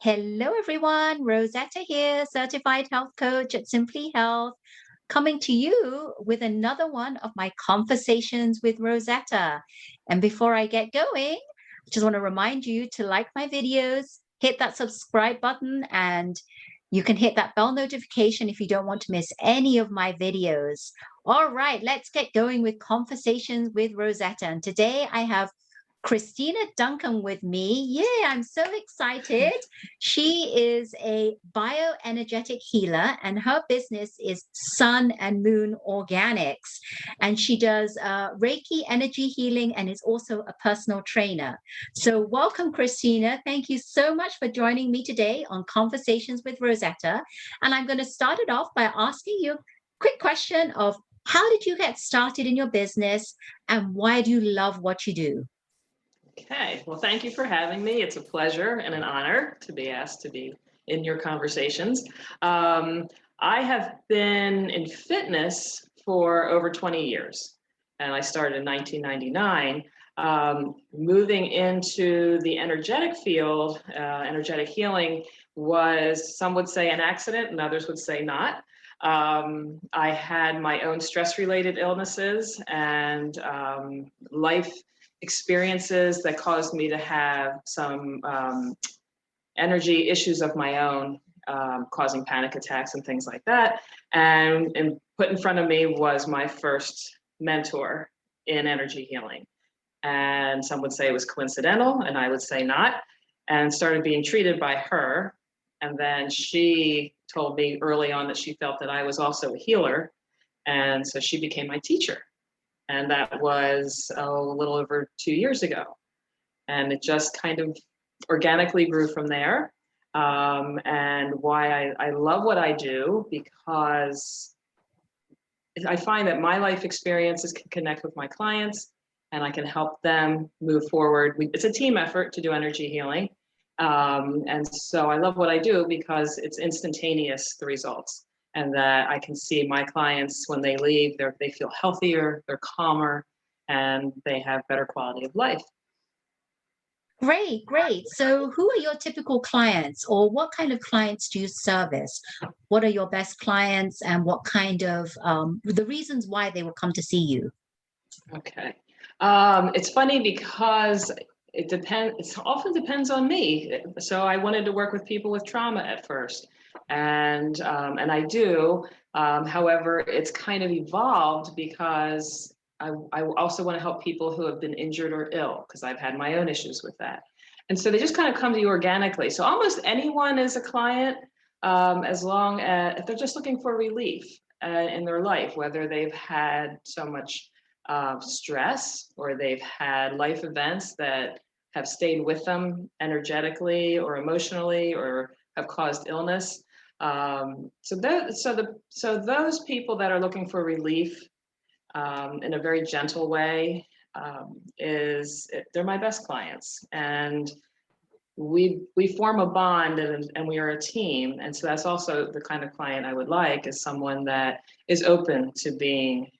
Hello, everyone. Rosetta here, certified health coach at Simply Health, coming to you with another one of my conversations with Rosetta. And before I get going, I just want to remind you to like my videos, hit that subscribe button, and you can hit that bell notification if you don't want to miss any of my videos. All right, let's get going with conversations with Rosetta. And today I have Christina Duncan with me. Yeah, I'm so excited. She is a bioenergetic healer, and her business is Sun and Moon Organics. And she does Reiki energy healing and is also a personal trainer. So, welcome, Christina. Thank you so much for joining me today on Conversations with Rosetta. And I'm going to start it off by asking you a quick question of how did you get started in your business and why do you love what you do? Okay, well, thank you for having me. It's a pleasure and an honor to be asked to be in your conversations. I have been in fitness for over 20 years, and I started in 1999. Moving into the energetic field, energetic healing was, some would say, an accident, and others would say not. I had my own stress-related illnesses and life experiences that caused me to have some energy issues of my own, causing panic attacks and things like that. And put in front of me was my first mentor in energy healing. And some would say it was coincidental, and I would say not, and started being treated by her. And then she told me early on that she felt that I was also a healer. And so she became my teacher. And that was a little over 2 years ago. And it just kind of organically grew from there. And why I love what I do, because I find that my life experiences can connect with my clients and I can help them move forward. It's a team effort to do energy healing. And so I love what I do because it's instantaneous, the results. And that I can see my clients when they leave, they feel healthier, they're calmer, and they have better quality of life. Great, great. So, who are your typical clients, or what kind of clients do you service? What are your best clients, and what kind of the reasons why they will come to see you? Okay. It's funny because it depends. It often depends on me. So I wanted to work with people with trauma at first, and I do. However, it's kind of evolved because I also want to help people who have been injured or ill, because I've had my own issues with that. And so they just kind of come to you organically. So almost anyone is a client, as long as if they're just looking for relief in their life, whether they've had so much stress or they've had life events that have stayed with them energetically or emotionally or have caused illness. So those people that are looking for relief in a very gentle way, they're my best clients. And we form a bond, and we are a team. And so that's also the kind of client I would like, is someone that is open to being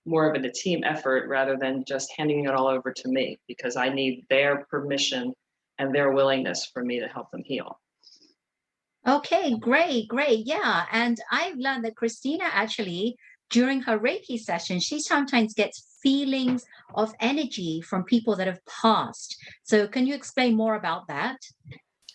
more of a team effort rather than just handing it all over to me, because I need their permission and their willingness for me to help them heal. Okay, great, great. Yeah. And I've learned that Christina actually, during her Reiki session, she sometimes gets feelings of energy from people that have passed. So, can you explain more about that?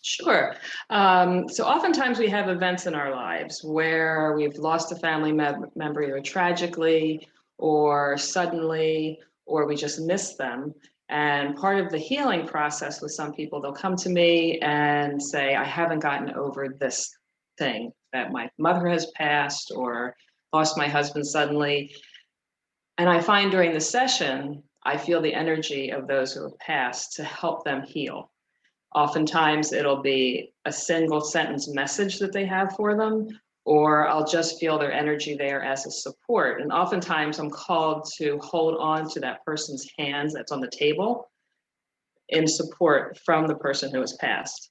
Sure. So oftentimes we have events in our lives where we've lost a family member either tragically or suddenly, or we just miss them. And part of the healing process with some people, they'll come to me and say, I haven't gotten over this thing, that my mother has passed or lost my husband suddenly. And I find during the session, I feel the energy of those who have passed to help them heal. Oftentimes it'll be a single sentence message that they have for them, or I'll just feel their energy there as a support. And oftentimes I'm called to hold on to that person's hands that's on the table in support from the person who has passed.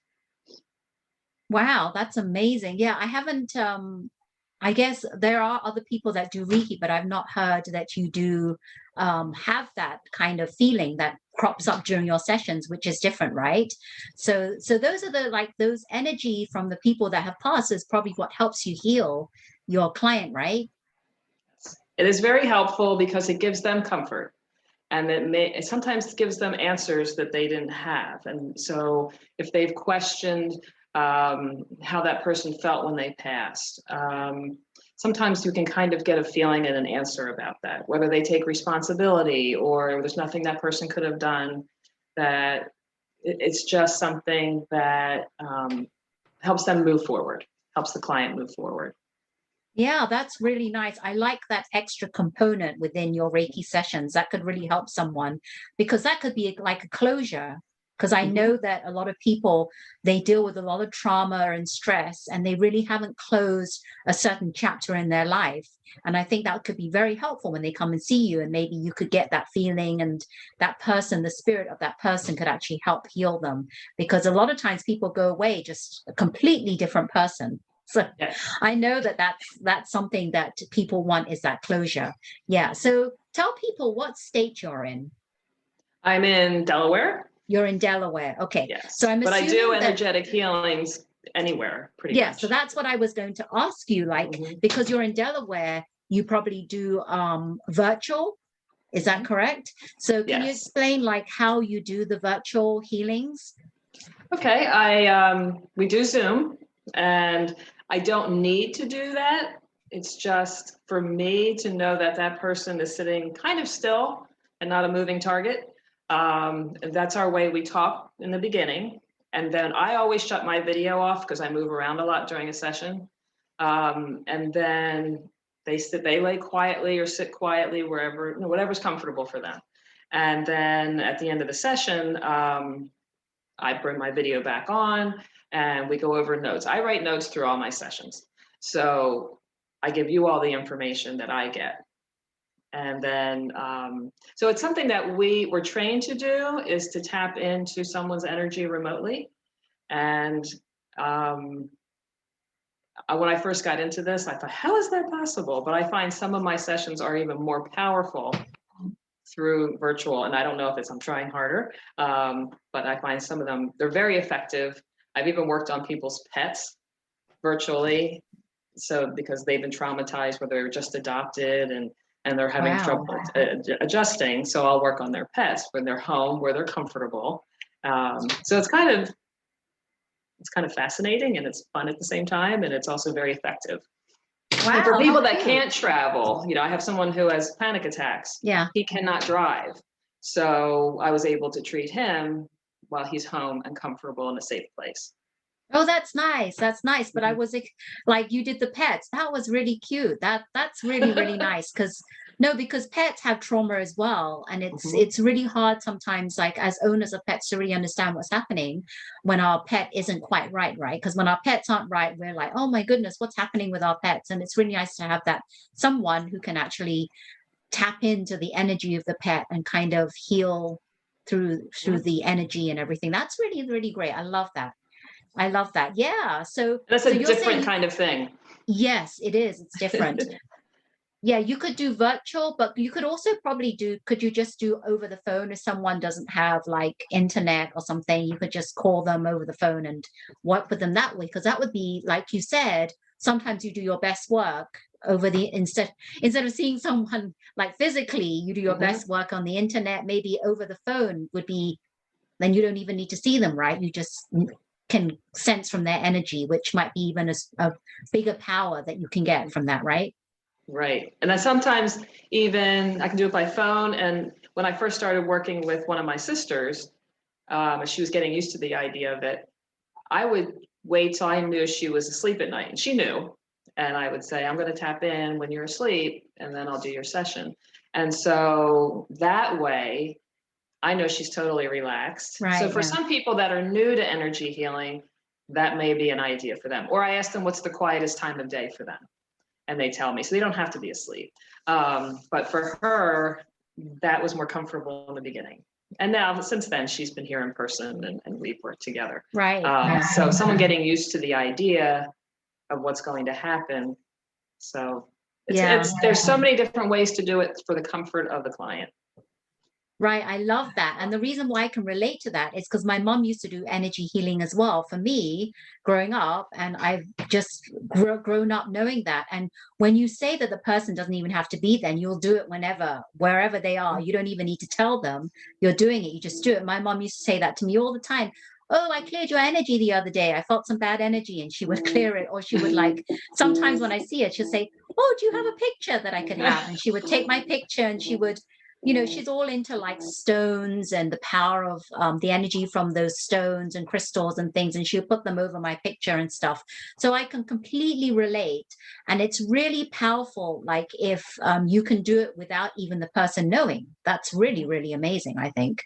Wow, that's amazing. Yeah, I haven't I guess there are other people that do Reiki, but I've not heard that you do have that kind of feeling that crops up during your sessions, which is different, right? So those are the like those energy from the people that have passed is probably what helps you heal your client, right? It is very helpful because it gives them comfort, and it sometimes gives them answers that they didn't have. And so if they've questioned how that person felt when they passed, sometimes you can kind of get a feeling and an answer about that, whether they take responsibility or there's nothing that person could have done, that it's just something that helps them move forward, helps the client move forward. Yeah, that's really nice. I like that extra component within your Reiki sessions. That could really help someone because that could be like a closure. Because I Mhm. know that a lot of people, they deal with a lot of trauma and stress, and they really haven't closed a certain chapter in their life. And I think that could be very helpful when they come and see you. And maybe you could get that feeling, and that person, the spirit of that person could actually help heal them. Because a lot of times people go away just a completely different person. So Yes. I know that that's something that people want is that closure. Yeah. So tell people what state you're in. I'm in Delaware. You're in Delaware. Okay. So Yes, I'm but I do assuming that, energetic healings anywhere, pretty yeah, so much. that's what I was going to ask you. Like, Mhm. because you're in Delaware, you probably do virtual. Is that correct? So can you Yes. explain like how you do the virtual healings? Okay, we do Zoom, and I don't need to do that. It's just for me to know that that person is sitting kind of still and not a moving target. And that's our way we talk in the beginning. And then I always shut my video off because I move around a lot during a session. And then they lay quietly or sit quietly wherever, whatever's comfortable for them. And then at the end of the session, I bring my video back on and we go over notes. I write notes through all my sessions. So I give you all the information that I get. And then, so it's something that we were trained to do, is to tap into someone's energy remotely. And um, when I first got into this, I thought, how is that possible? But I find some of my sessions are even more powerful through virtual, and I don't know if it's I'm trying harder, but I find some of them, they're very effective. I've even worked on people's pets virtually, so because they've been traumatized where they were just adopted, and they're having trouble Wow. adjusting, so I'll work on their pets when they're home where they're comfortable. So it's kind of fascinating and it's fun at the same time, and it's also very effective. And for Wow, how people that cute. can't travel, I have someone who has panic attacks. Yeah. He cannot drive. So I was able to treat him while he's home and comfortable in a safe place. Oh, that's nice. That's nice. But I Mhm. was like you did the pets. That was really cute. That's really, really nice. Because no, because pets have trauma as well. And Mhm. it's really hard sometimes, like as owners of pets, to really understand what's happening when our pet isn't quite right, right? Because when our pets aren't right, we're like, oh my goodness, what's happening with our pets? And it's really nice to have that someone who can actually tap into the energy of the pet and kind of heal through Mhm. the energy and everything. That's really, really great. I love that. I love that. Yeah. So And that's so a you're saying different you kind of thing. yes, it is. It's different. Yeah, you could do virtual, but you could also probably do could you just do over the phone if someone doesn't have like internet or something, you could just call them over the phone and work with them that way because that would be like you said, sometimes you do your best work over the instead of seeing someone like physically, you do your Mhm. best work on the internet, maybe over the phone would be then you don't even need to see them, right? You just can sense from their energy, which might be even a bigger power that you can get from that, right? Right. And then sometimes even I can do it by phone. And when I first started working with one of my sisters, she was getting used to the idea of it. I would wait till I knew she was asleep at night, and she knew. And I would say, I'm going to tap in when you're asleep, and then I'll do your session. And so that way, I know she's totally relaxed. So Right. for Yeah. some people that are new to energy healing, that may be an idea for them. Or I ask them, what's the quietest time of day for them? And they tell me, so they don't have to be asleep. But for her, that was more comfortable in the beginning. And now, since then, she's been here in person, and we've worked together. Right. Yeah. So someone getting used to the idea of what's going to happen. So Yeah. There's so many different ways to do it for the comfort of the client. Right. I love that. And the reason why I can relate to that is because my mom used to do energy healing as well for me growing up. And I've just grown up knowing that. And when you say that the person doesn't even have to be there, and you'll do it whenever, wherever they are, you don't even need to tell them you're doing it. You just do it. My mom used to say that to me all the time. Oh, I cleared your energy the other day. I felt some bad energy, and she would clear it. Or she would, like, sometimes when I see it, she'll say, oh, do you have a picture that I could have? And she would take my picture, and she would, she's all into like stones and the power of the energy from those stones and crystals and things. And she'll put them over my picture and stuff. So I can completely relate. And it's really powerful. Like if you can do it without even the person knowing, that's really, really amazing, I think.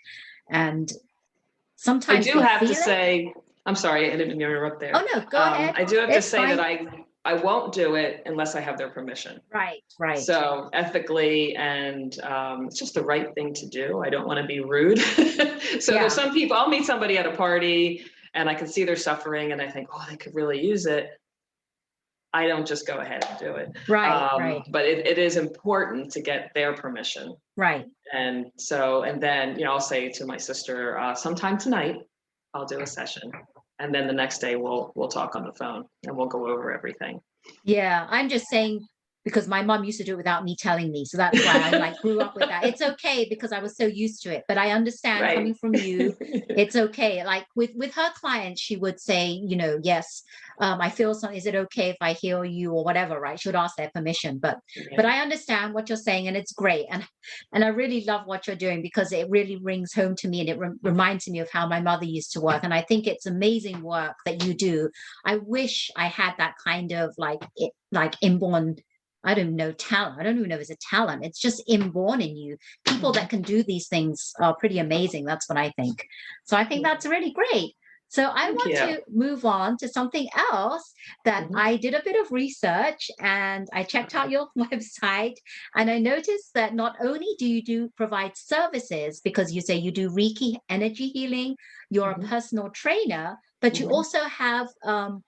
And I sometimes do they have to feel it. say, I'm sorry, I didn't mean to interrupt Oh, there. no, go ahead. I do have to It's say that fine. I won't do it unless I have their permission. Right, right. So ethically, and it's just the right thing to do. I don't want to be rude. So there's Yeah, some people, I'll meet somebody at a party and I can see they're suffering and I think, oh, they could really use it. I don't just go ahead and do it. right, right, But it is important to get their permission. right. And so, and then, I'll say to my sister, sometime tonight, I'll do a session. And then the next day we'll talk on the phone and we'll go over everything. Yeah, I'm just saying because my mom used to do it without me telling me. So that's why I like grew up with that. It's okay because I was so used to it. But I understand Right. coming from you, it's okay. Like with her clients, she would say, yes, I feel something. Is it okay if I heal you or whatever? Right? She would ask their permission. But I understand what you're saying, and it's great. And I really love what you're doing because it really rings home to me, and it reminds me of how my mother used to work. And I think it's amazing work that you do. I wish I had that kind of like inborn, I don't know, talent. I don't even know if it's a talent. It's just inborn in you. People that can do these things are pretty amazing. That's what I think. So I think that's really great. So I Thank want you. to move on to something else that Mhm. I did a bit of research, and I checked out your website, and I noticed that not only do you provide services, because you say you do Reiki energy healing, you're a Mhm. personal trainer, but you Mhm. also have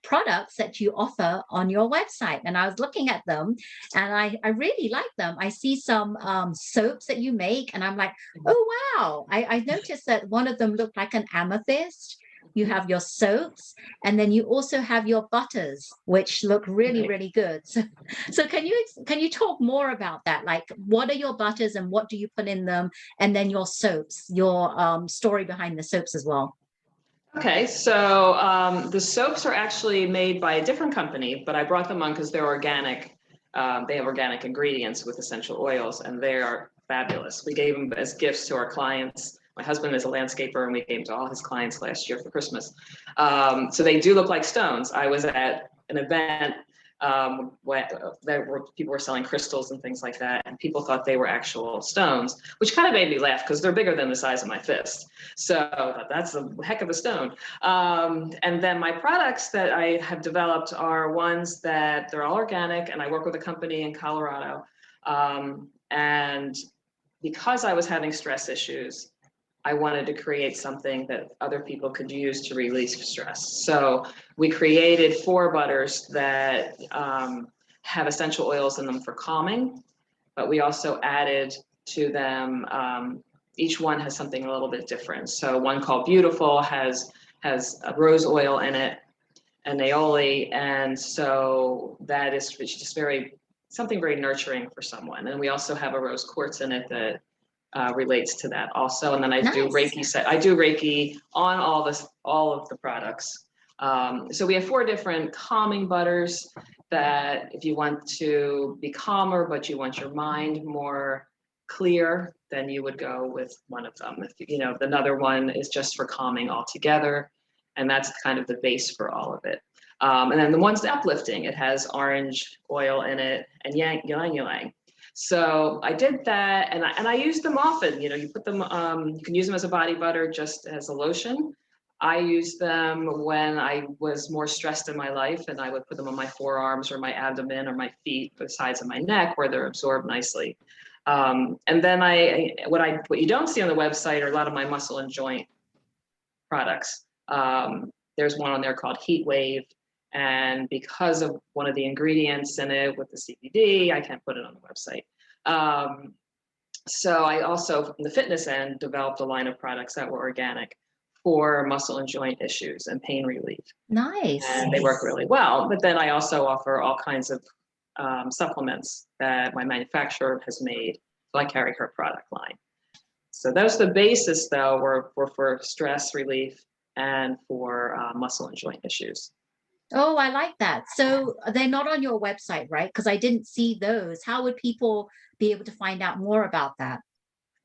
products that you offer on your website. And I was looking at them, and I really like them. I see some soaps that you make, and I'm like, oh, wow. I noticed that one of them looked like an amethyst. You have your soaps, and then you also have your butters, which look really, Right. really good. So can you talk more about that? Like, what are your butters and what do you put in them? And then your soaps, your story behind the soaps as well. Okay, so the soaps are actually made by a different company, but I brought them on because they're organic. They have organic ingredients with essential oils, and they are fabulous. We gave them as gifts to our clients. My husband is a landscaper, and we gave them to all his clients last year for Christmas. So they do look like stones. I was at an event where people were selling crystals and things like that, and people thought they were actual stones, which kind of made me laugh because they're bigger than the size of my fist. So that's a heck of a stone. And then my products that I have developed are ones that they're all organic, and I work with a company in Colorado. And because I was having stress issues, I wanted to create something that other people could use to release stress. So we created 4 butters that have essential oils in them for calming, but we also added to them, each one has something a little bit different. So one called Beautiful has a rose oil in it and aioli, and so that is just something very nurturing for someone. And we also have a rose quartz in it that relates to that also. And then I do Nice. Reiki on all of the products. So we have 4 different calming butters that if you want to be calmer, but you want your mind more clear, then you would go with one of them. If another one is just for calming altogether, and that's kind of the base for all of it. And then the one's uplifting. It has orange oil in it and ylang ylang. So I did that, and I use them often. You put them, you can use them as a body butter, just as a lotion. I use them when I was more stressed in my life, and I would put them on my forearms or my abdomen or my feet, the sides of my neck, where they're absorbed nicely. And then what you don't see on the website are a lot of my muscle and joint products. There's one on there called Heat Wave, And because of one of the ingredients in it with the CBD, I can't put it on the website. So I also, from the fitness end, developed a line of products that were organic for muscle and joint issues and pain relief. Nice. And they work really well. But then I also offer all kinds of supplements that my manufacturer has made. So I carry her product line. So that's the basis, though, were for stress relief and for muscle and joint issues. Oh, I like that. So they're not on your website, right? Because I didn't see those. How would people be able to find out more about that?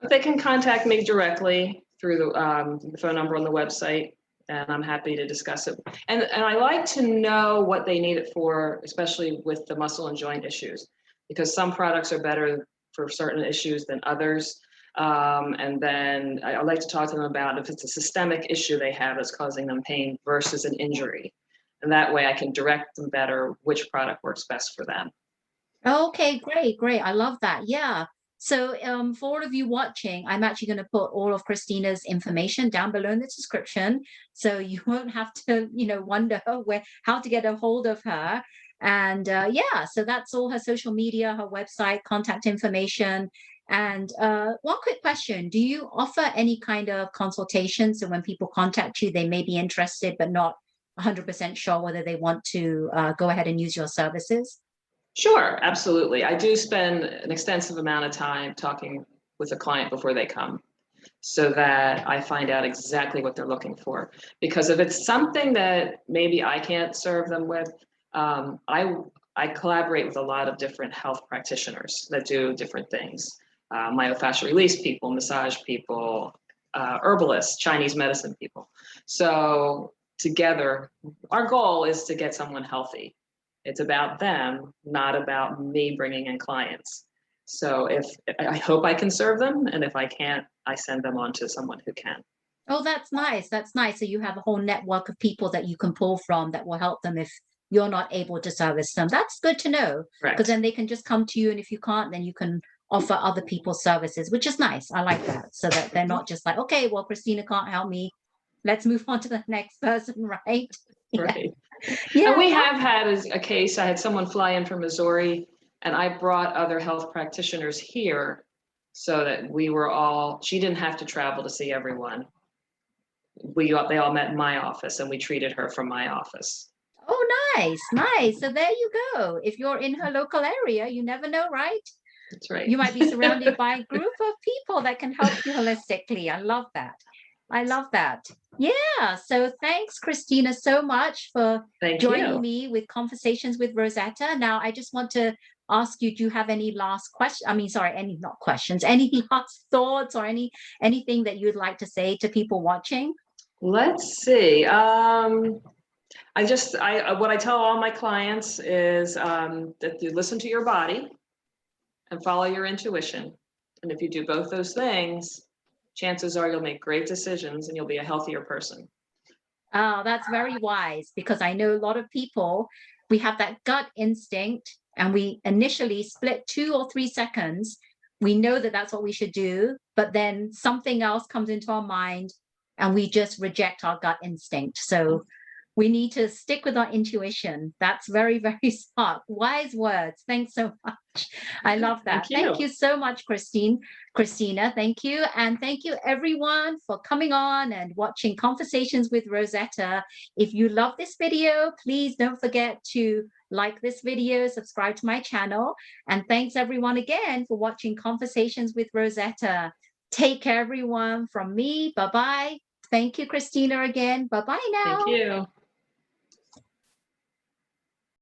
But they can contact me directly through the phone number on the website, and I'm happy to discuss it. And I like to know what they need it for, especially with the muscle and joint issues, because some products are better for certain issues than others. And then I like to talk to them about if it's a systemic issue they have that's causing them pain versus an injury. And that way I can direct them better which product works best for them. Okay, great, great. I love that. Yeah. So for all of you watching, I'm actually going to put all of Christina's information down below in the description. So you won't have to, wonder how to get a hold of her. And yeah, so that's all her social media, her website, contact information. And one quick question, do you offer any kind of consultation? So when people contact you, they may be interested, but not 100% sure whether they want to go ahead and use your services? Sure, absolutely. I do spend an extensive amount of time talking with a client before they come so that I find out exactly what they're looking for. Because if it's something that maybe I can't serve them with, I collaborate with a lot of different health practitioners that do different things. Myofascial release people, massage people, herbalists, Chinese medicine people. So together, our goal is to get someone healthy. It's about them, not about me bringing in clients. So if I hope I can serve them, and if I can't, I send them on to someone who can. Oh, that's nice. That's nice. So you have a whole network of people that you can pull from that will help them if you're not able to service them. That's good to know because Correct. then they can just come to you. And if you can't, then you can offer other people services, which is nice. I like that. So that they're not just like, okay, well, Christina can't help me. Let's move on to the next person, right? Yeah. Right. Yeah. And we have had a case, I had someone fly in from Missouri, and I brought other health practitioners here so that she didn't have to travel to see everyone. They all met in my office, and we treated her from my office. Oh, nice. Nice. So there you go. If you're in her local area, you never know, right? That's right. You might be surrounded by a group of people that can help you holistically. I love that. I love that. Yeah. So thanks, Christina, so much for Thank joining you. me with Conversations with Rosetta. Now, I just want to ask you, do you have any last question? I mean, sorry, any not questions, any last thoughts or anything that you'd like to say to people watching? Let's see. What I tell all my clients is that you listen to your body and follow your intuition. And if you do both those things, chances are you'll make great decisions and you'll be a healthier person. Oh, that's very wise because I know a lot of people, we have that gut instinct and we initially split 2 or 3 seconds. We know that that's what we should do, but then something else comes into our mind and we just reject our gut instinct. So we need to stick with our intuition. That's very, very smart. Wise words. Thanks so much. I love Thank that. Thank you. you so much, Christina. Thank you. And thank you everyone for coming on and watching Conversations with Rosetta. If you love this video, please don't forget to like this video, subscribe to my channel. And thanks everyone again for watching Conversations with Rosetta. Take care, everyone. From me, bye-bye. Thank you, Christina, again. Bye-bye Thank now. you.